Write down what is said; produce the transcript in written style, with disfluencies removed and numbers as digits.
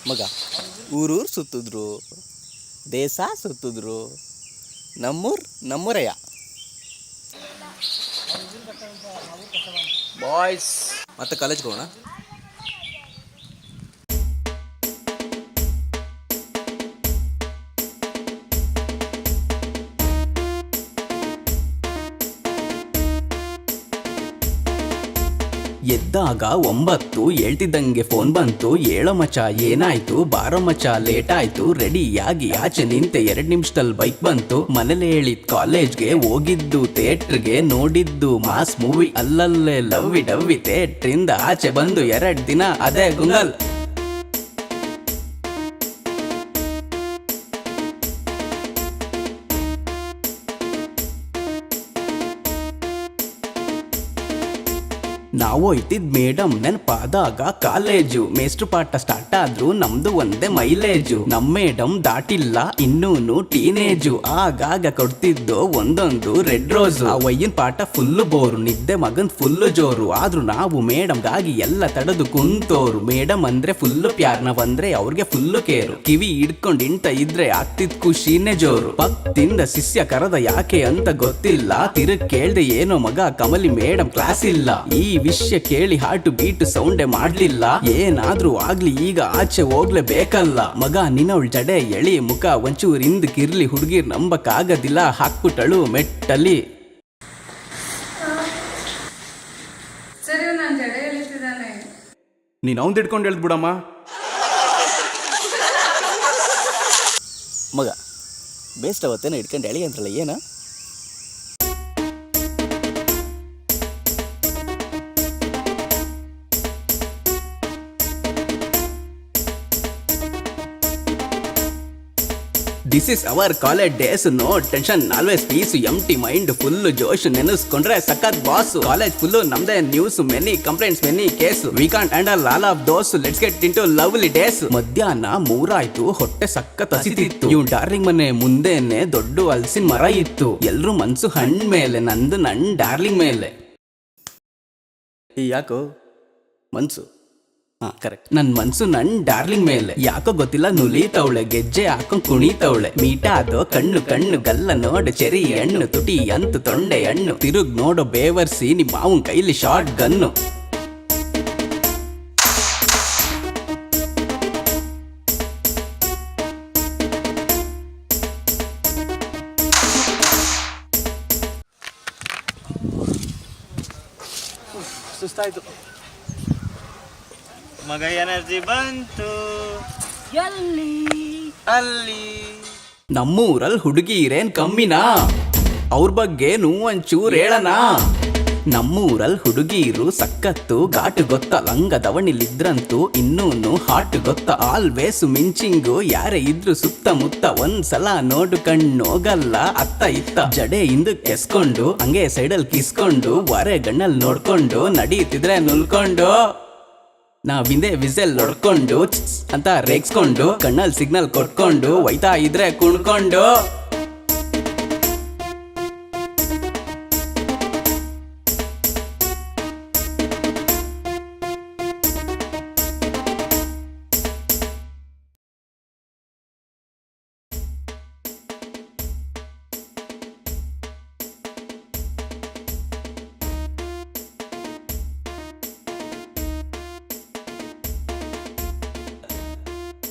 ಮಗ ಊರೂರು ಸುತ್ತಿದ್ರು, ದೇಶ ಸುತ್ತಿದ್ರು, ನಮ್ಮೂರಯ್ಯ ಬಾಯ್ಸ್. ಮತ್ತೆ ಕಾಲೇಜ್ಗೆ ಹೋಗೋಣ. ಎದ್ದಾಗ 9 ಹೇಳ್ತಿದ್ದಂಗೆ ಫೋನ್ ಬಂತು. ಏಳೋ ಮಚ ಏನಾಯ್ತು, ಬಾರೋ ಮಚ ಲೇಟ್ ಆಯ್ತು. ರೆಡಿಯಾಗಿ ಆಚೆ ನಿಂತೆ 2 ನಿಮಿಷದಲ್ಲಿ ಬೈಕ್ ಬಂತು. ಮನೇಲಿ ಹೇಳಿದ್ ಕಾಲೇಜ್ಗೆ, ಹೋಗಿದ್ದು ಥಿಯೇಟ್ರಿಗೆ, ನೋಡಿದ್ದು ಮಾಸ್ ಮೂವಿ. ಅಲ್ಲಲ್ಲೇ ಲವ್ವಿ ಡವ್ವಿ ಥಿಯೇಟ್ರಿಂದ ಆಚೆ ಬಂದು 2 ದಿನ ಅದೇ ಗುಂಗಲ್. ನಾವು ಹೋಯ್ತಿದ್ ಮೇಡಮ್ ನೆನಪಾದಾಗ ಕಾಲೇಜು. ಮೇಸ್ಟ್ರು ಪಾಠ ಸ್ಟಾರ್ಟ್ ಆದ್ರು ನಮ್ದು ಒಂದೇ ಮೈಲೇಜು. ನಮ್ ಮೇಡಮ್ ದಾಟಿಲ್ಲ ಇನ್ನೂನು ಟೀನೇಜು. ಆಗಾಗ ಕೊಡ್ತಿದ್ದು ಒಂದೊಂದು ರೆಡ್ ರೋಸು. ಆ ವಯ್ಯನ್ ಪಾಠ ಫುಲ್ಲು ಬೋರು, ನಿದ್ದೆ ಮಗನ್ ಫುಲ್ಲು ಜೋರು. ಆದ್ರೂ ನಾವು ಮೇಡಮ್ಗಾಗಿ ಎಲ್ಲ ತಡೆದು ಕುಂತೋರು. ಮೇಡಮ್ ಅಂದ್ರೆ ಫುಲ್ಲು ಪ್ಯಾರ್, ನಾವಂದ್ರೆ ಅವ್ರಿಗೆ ಫುಲ್ಲು ಕೇರು. ಕಿವಿ ಹಿಡ್ಕೊಂಡ್ ಇಂಟ ಇದ್ರೆ ಆಗ್ತಿದ್ ಖುಷಿನೇ ಜೋರು. ಭಕ್ತಿಂದ ಶಿಷ್ಯ ಕರೆದ ಯಾಕೆ ಅಂತ ಗೊತ್ತಿಲ್ಲ. ತಿರುಗ್ ಕೇಳ್ದೆ ಏನೋ ಮಗ ಕಮಲಿ ಮೇಡಮ್ ಕ್ಲಾಸ್ ಇಲ್ಲ. ಈ ವಿಷಯ ಕೇಳಿ ಹಾಟು ಬೀಟು ಸೌಂಡೇ ಮಾಡ್ಲಿಲ್ಲ. ಏನಾದ್ರೂ ಆಗ್ಲಿ ಈಗ ಆಚೆ ಹೋಗ್ಲೇಬೇಕಲ್ಲ. ಮಗ ನಿನ್ನವಳ್ ಜಡೆ ಎಳಿ, ಮುಖ ಒಂಚೂರ್ ಹಿಂದಕ್ಕಿರ್ಲಿ. ಹುಡುಗಿರ್ ನಂಬಕ್ ಆಗದಿಲ್ಲ, ಹಾಕ್ಬಿಟ್ಟಳು ಮೆಟ್ಟಲಿ. ನೀನ್ ಅವ್ನ್ ತಿಡ್ಕೊಂಡು ಹೇಳ್ದ್ ಬಿಡಮ್ಮ. ಮಗ ಬೇಸ್ಟ್ ಅವತ್ತೇನೋ ಇಟ್ಕೊಂಡು ಎಳಿ ಅಂದ್ರಲ್ಲ, ಏನ? This is our college days, no tension, always peace, empty mind, full ಜೋಶ್. ನೆನೆಸ್ಕೊಂಡ್ರೆ ಸಖತ್ ಬಾಸ್. ಕಾಲೇಜ್ ಫುಲ್ ನಮ್ದೇ news, many complaints, many case. We can't handle all of those, let's get into lovely days. ಮಧ್ಯಾಹ್ನ 3 ಆಯ್ತು, ಹೊಟ್ಟೆ ಸಖತ್ ಹಸಿತಿತ್ತು. ಇವ್ darling ಮನೆ ಮುಂದೆನೆ ದೊಡ್ಡ ಹಲಸಿನ ಮರ ಇತ್ತು. ಎಲ್ರು ಮನ್ಸು ಹಣ್ಣ್ ಮೇಲೆ, ನಂದು ನನ್ ಡಾರ್ಲಿಂಗ್ ಮೇಲೆ. ಯಾಕೋ ಮನ್ಸು? ಕರೆಕ್ಟ್. ನನ್ ಮನ್ಸು ನನ್ ಡಾರ್ಲಿಂಗ್ ಮೇಲೆ ಯಾಕೋ ಗೊತ್ತಿಲ್ಲ ನುಲಿತವಳೆ. ಗೆಜ್ಜೆ ಹಾಕೊಂಡ್ ಕುಣಿತವಳೆ. ಮೀಟ ಅದೋ ಕಣ್ಣು ಕಣ್ಣು, ಗಲ್ಲ ನೋಡು ಚೆರಿ ಹಣ್ಣು, ತುಟಿ ಅಂತು ತೊಂಡೆ ಹಣ್ಣು. ತಿರುಗ್ ನೋಡೋ ಬೇವರ್ಸಿ ನಿಮ್ಮ ಮಾವನ್ ಕೈಲಿ ಶಾರ್ಟ್ ಗನ್ನು. ಸುಸ್ತಾಯ್ತು ಮಗ. ಎನರ್ಜಿ ಬಂತು ಎಲ್ಲಿ ಅಲ್ಲಿ. ನಮ್ಮೂರಲ್ಲಿ ಹುಡುಗಿರೇನ್ ಕಮ್ಮಿನಾ? ಅವ್ರ ಬಗ್ಗೆ ಒಂಚೂರ್ ಹೇಳನಾ? ನಮ್ಮೂರಲ್ಲಿ ಹುಡುಗೀರು ಸಖತ್ತು ಘಾಟು ಗೊತ್ತ. ಲಂಗದವಣಿಲಿದ್ರಂತೂ ಇನ್ನೂನು ಹಾಟ್ ಗೊತ್ತ. ಆಲ್ವೇಸ್ ಮಿಂಚಿಂಗು, ಯಾರೇ ಇದ್ರು ಸುತ್ತಮುತ್ತ. ಒಂದ್ಸಲ ನೋಡು ಕಣ್ಣೋಗಲ್ಲ ಅತ್ತ ಇತ್ತ. ಜಡೆ ಹಿಂದಕ್ಕೆ ಎಸ್ಕೊಂಡು ಹಂಗೆ ಸೈಡಲ್ಲಿ ಕಿಸ್ಕೊಂಡು, ವರೆ ಗಣ್ಣಲ್ ನೋಡ್ಕೊಂಡು ನಡೀತಿದ್ರೆ ನುಲ್ಕೊಂಡು. ನಾವಿಂದೆ ವಿಸೆಲ್ ಹೊಡ್ಕೊಂಡು ಅಂತ ರೇಗ್ಸ್ಕೊಂಡು, ಕಣ್ಣಲ್ಲಿ ಸಿಗ್ನಲ್ ಕೊಟ್ಕೊಂಡು, ಒಯ್ತಾ ಇದ್ರೆ ಕುಣ್ಕೊಂಡು.